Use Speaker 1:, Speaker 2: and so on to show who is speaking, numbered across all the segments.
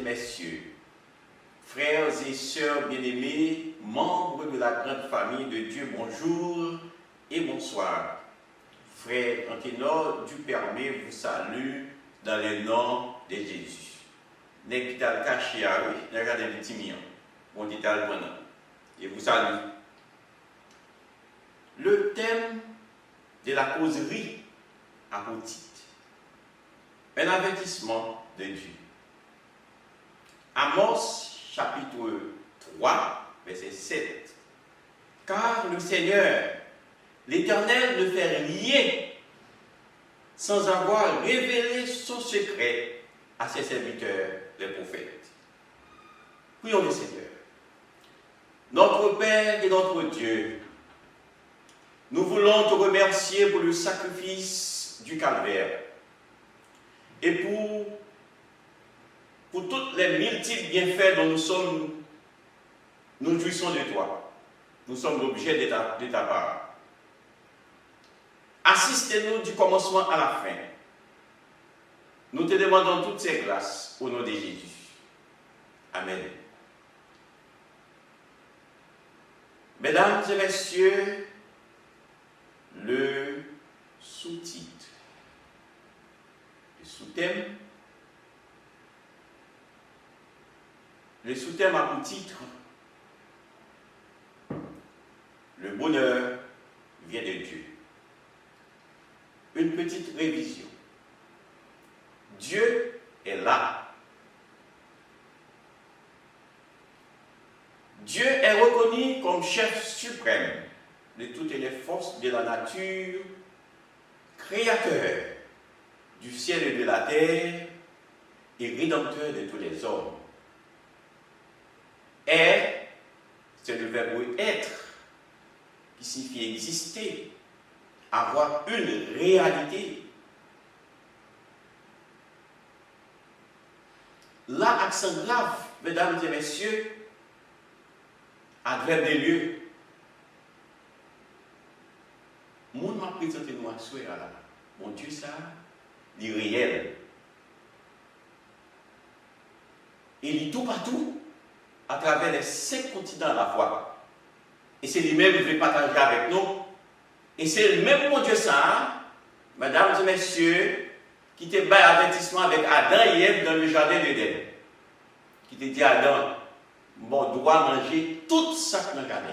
Speaker 1: messieurs, frères et sœurs bien-aimés, membres de la grande famille de Dieu, bonjour et bonsoir. Frère Anténor Dupermé vous salue dans le nom de Jésus. N'est-ce pas caché à oui, regardez le petit mien, mon détail pendant. Et vous salue. Le thème de la causerie a pour titre un avertissement de Dieu. Amos chapitre 3, verset 7. Car le Seigneur, l'Éternel, ne fait rien sans avoir révélé son secret à ses serviteurs, les prophètes. Prions le Seigneur. Notre Père et notre Dieu, nous voulons te remercier pour le sacrifice du calvaire et pour tous les multiples bienfaits dont nous jouissons de toi. Nous sommes l'objet de ta part. Assistez-nous du commencement à la fin. Nous te demandons toutes ces grâces au nom de Jésus. Amen. Mesdames et messieurs, le sous-titre, le sous-thème, a pour titre le bonheur vient de Dieu. Une petite révision. Dieu est là. Dieu est reconnu comme chef suprême de toutes les forces de la nature, créateur du ciel et de la terre et rédempteur de tous les hommes. Est, c'est le verbe être, qui signifie exister, avoir une réalité. Là, accent grave, mesdames et messieurs, adverbe des lieux. Mon m'a présenté nous à souhait là. Mon Dieu, ça, il est réel. Il est tout partout, à travers les 5 continents à la fois. Et c'est lui-même qui veut partager avec nous. Et c'est le même mon Dieu, ça, mesdames et messieurs, qui te bat avertissement avec Adam et Ève dans le jardin d'Éden. Qui te dit à Adam, bon, doit manger tout ça dans le jardin.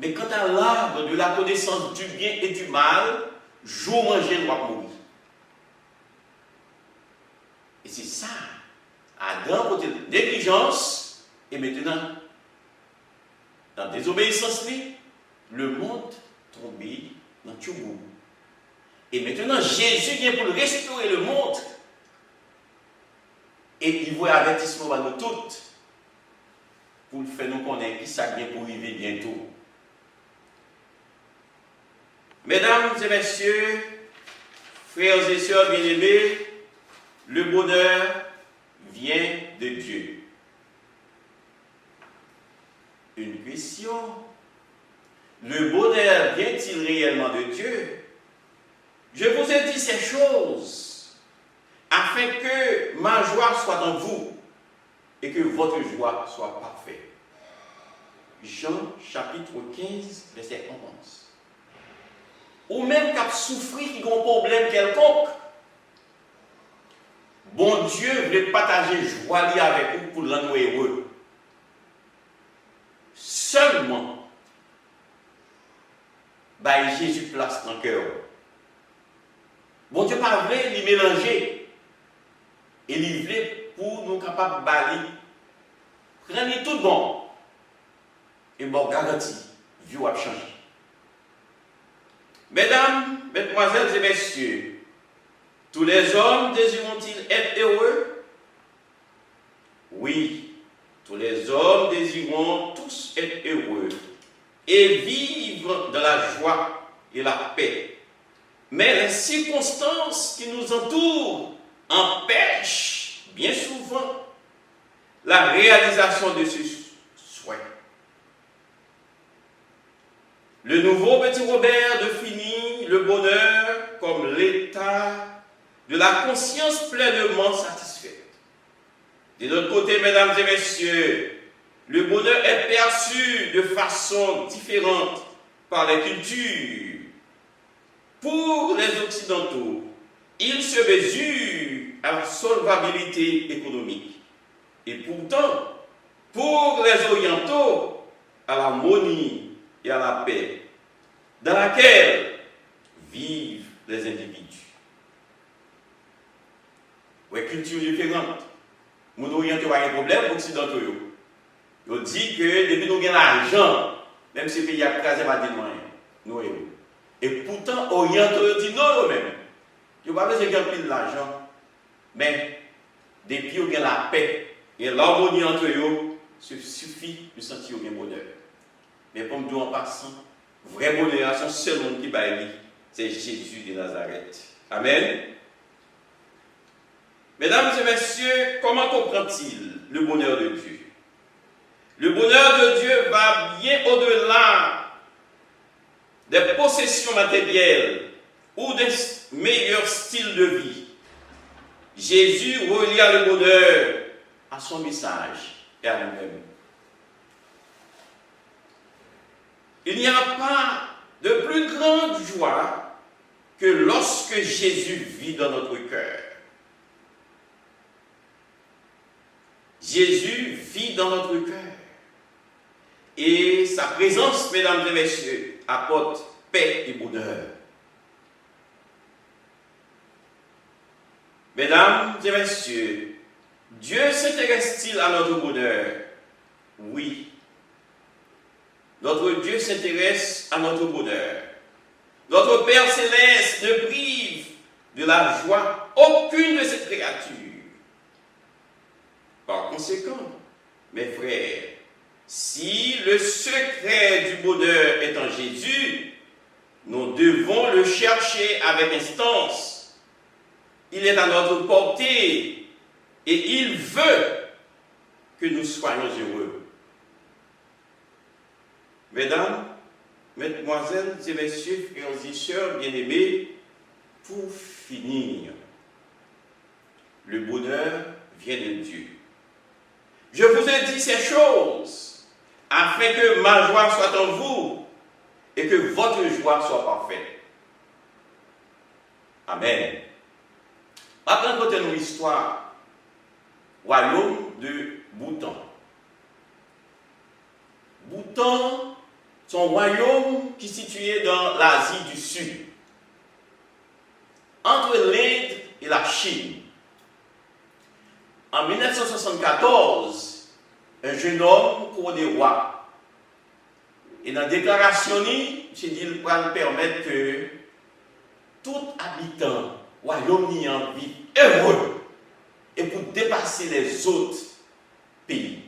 Speaker 1: Mais quant à l'arbre de la connaissance du bien et du mal, jour manger doit mourir. Et c'est ça. Adam, pour négligence, et maintenant, dans désobéissance, le monde tombé dans tout le monde. Et maintenant, Jésus vient pour restaurer le monde. Et il voit avertissement à nous toutes pour le faire nous connaître qui ça vient pour arriver bientôt. Mesdames et messieurs, frères et sœurs bien-aimés, le bonheur vient de Dieu. Une question. Le bonheur vient-il réellement de Dieu? Je vous ai dit ces choses afin que ma joie soit en vous et que votre joie soit parfaite. Jean chapitre 15, verset 11. Ou même qu'à souffrir qui a un problème quelconque, bon Dieu veut partager joie avec vous pour le rendre heureux. Seulement, bah, Jésus place dans le cœur. Bon Dieu pas voulu les mélanger. Et il voulait pour nous capables de balayer. Prenez tout bon. Et bon, garantie, Dieu va changer. Mesdames, mesdemoiselles et messieurs, tous les hommes désireront-ils être heureux? Oui, tous les hommes désireront tous être heureux et vivre dans la joie et la paix. Mais les circonstances qui nous entourent empêchent bien souvent la réalisation de ce souhait. Le nouveau petit Robert définit le bonheur comme l'état de la conscience pleinement satisfaite. De l'autre côté, mesdames et messieurs, le bonheur est perçu de façon différente par les cultures. Pour les Occidentaux, il se mesure à la solvabilité économique. Et pourtant, pour les Orientaux, à l'harmonie et à la paix, dans laquelle vivent les individus. Oui, culture différente. Mon Orientaux a un problème, Occidentaux. Ils disent que depuis nous avons l'argent, même si le pays a crasé pas de moyens, et pourtant, Orientaux dit non, eux-mêmes. Ils n'ont pas besoin de gagner de l'argent. Mais, depuis qu'ils ont la paix et l'harmonie entre eux, il suffit de sentir un bonheur. Mais comme nous en passant, vrai bonheur, c'est seul monde qui va lui, c'est Jésus de Nazareth. Amen. Mesdames et messieurs, comment comprend-il le bonheur de Dieu? Le bonheur de Dieu va bien au-delà des possessions matérielles ou des meilleurs styles de vie. Jésus relia le bonheur à son message et à nous-mêmes. Il n'y a pas de plus grande joie que lorsque Jésus vit dans notre cœur. Jésus vit dans notre cœur. Et sa présence, mesdames et messieurs, apporte paix et bonheur. Mesdames et messieurs, Dieu s'intéresse-t-il à notre bonheur? Oui. Notre Dieu s'intéresse à notre bonheur. Notre Père Céleste ne prive de la joie aucune de ses créatures. Par conséquent, mes frères, si le secret du bonheur est en Jésus, nous devons le chercher avec instance. Il est à notre portée et il veut que nous soyons heureux. Mesdames, mesdemoiselles et messieurs, frères et sœurs bien-aimés, pour finir, le bonheur vient de Dieu. Je vous ai dit ces choses afin que ma joie soit en vous et que votre joie soit parfaite. Amen. Racontez-nous l'histoire royaume de Bhoutan. Bhoutan, c'est un royaume qui est situé dans l'Asie du Sud, entre l'Inde et la Chine. En 1974, un jeune homme couronné roi. Et dans la déclaration, il dit qu'il va permettre que tout habitant royaume n'y en vit heureux et pour dépasser les autres pays.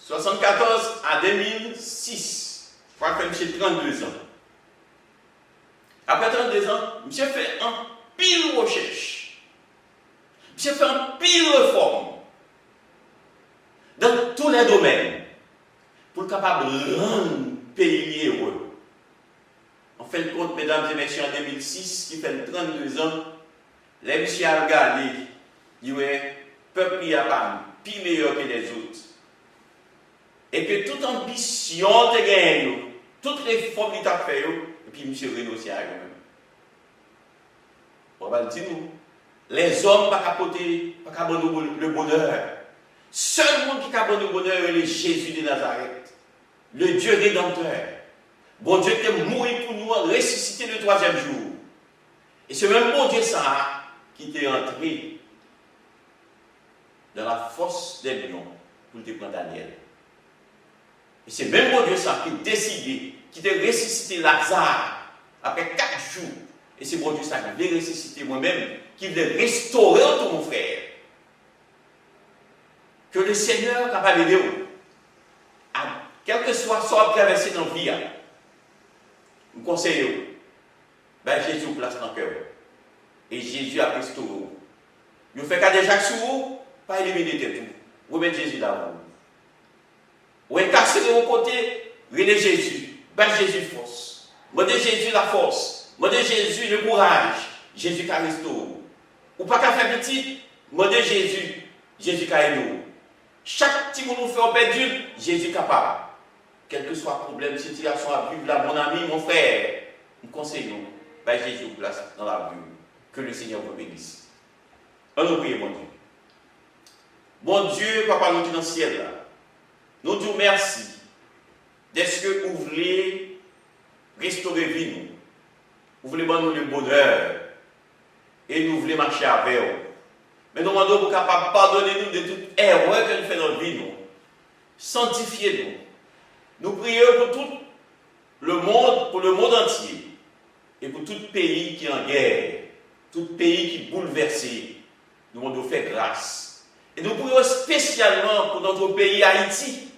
Speaker 1: 1974 à 2006, je crois que j'ai 32 ans. Après 32 ans, j'ai fait un pile recherche. J'ai fait un pile réforme dans tous les domaines pour être capable de rendre le pays heureux. En fin de compte, mesdames et messieurs, en 2006, qui fait 32 ans, les messieurs ont regardé, ils ont dit, le peuple n'a pas plus meilleur que les autres. Et que toute ambition de gagner, toute réforme qu'il a fait, et puis monsieur renoncer à eux-mêmes. On va le dire nous. Les hommes ne peuvent pas capoter, pas capoter le bonheur. Seul monde qui capte le bonheur est Jésus de Nazareth, le Dieu rédempteur. Bon Dieu qui est mort pour nous, ressuscité le 3e jour. Et c'est même bon Dieu ça qui est entré dans la fosse des lions pour te prendre Daniel. Et c'est même bon Dieu ça qui a décidé, qui a ressuscité Lazare après 4 jours. Et c'est bon Dieu ça qui veut ressusciter moi-même, qui veut restaurer tout mon frère. Que le Seigneur capable d'aider vous, quel que soit ce que traversé dans la vie, je conseille vous, ben Jésus place dans le cœur. Et Jésus a restauré vous. Vous faites qu'à déjà sur vous, pas éliminer tout. Vous mettez Jésus là-haut. Vous êtes cassé de vos côtés, venez Jésus, ben Jésus force. Demandez Jésus la force. Demandez Jésus le courage. Jésus qui a restauré. Ou pas qu'à faire petit, Demandez Jésus, Jésus qui aide nous. Chaque petit nous fait perdu, Jésus est capable. Quel que soit le problème, situation à vivre là, mon ami, mon frère, nous conseillons, Jésus place dans la vie. Que le Seigneur vous bénisse. On nous prie, mon Dieu. Bon Dieu, Papa, nous dit dans le ciel là. Nous disons merci. Est-ce que vous voulez restaurer vie nous? Vous voulez nous le bonheur. Et nous voulons marcher avec vous. Mais nous demandons pour capable de pardonner nous de toute erreur que nous faisons dans la vie nous. Sanctifiez-nous. Nous prions pour tout le monde, pour le monde entier. Et pour tout pays qui est en guerre. Tout pays qui est bouleversé. Nous demandons de faire grâce. Et nous prions spécialement pour notre pays Haïti,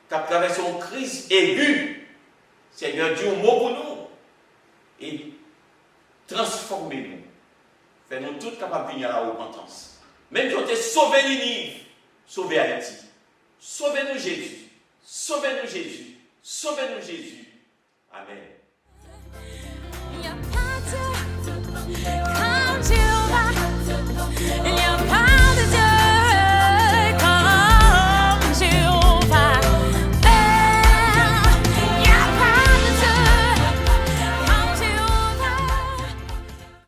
Speaker 1: qui a traversé une crise aiguë. Seigneur, dis un mot pour nous. Et transformez-nous. Fais-nous tous capables de venir à la repentance. Même si on t'est sauvé Ninive, sauvé Haïti. Sauvez-nous Jésus. Sauvez-nous Jésus. Sauvez-nous Jésus. Amen.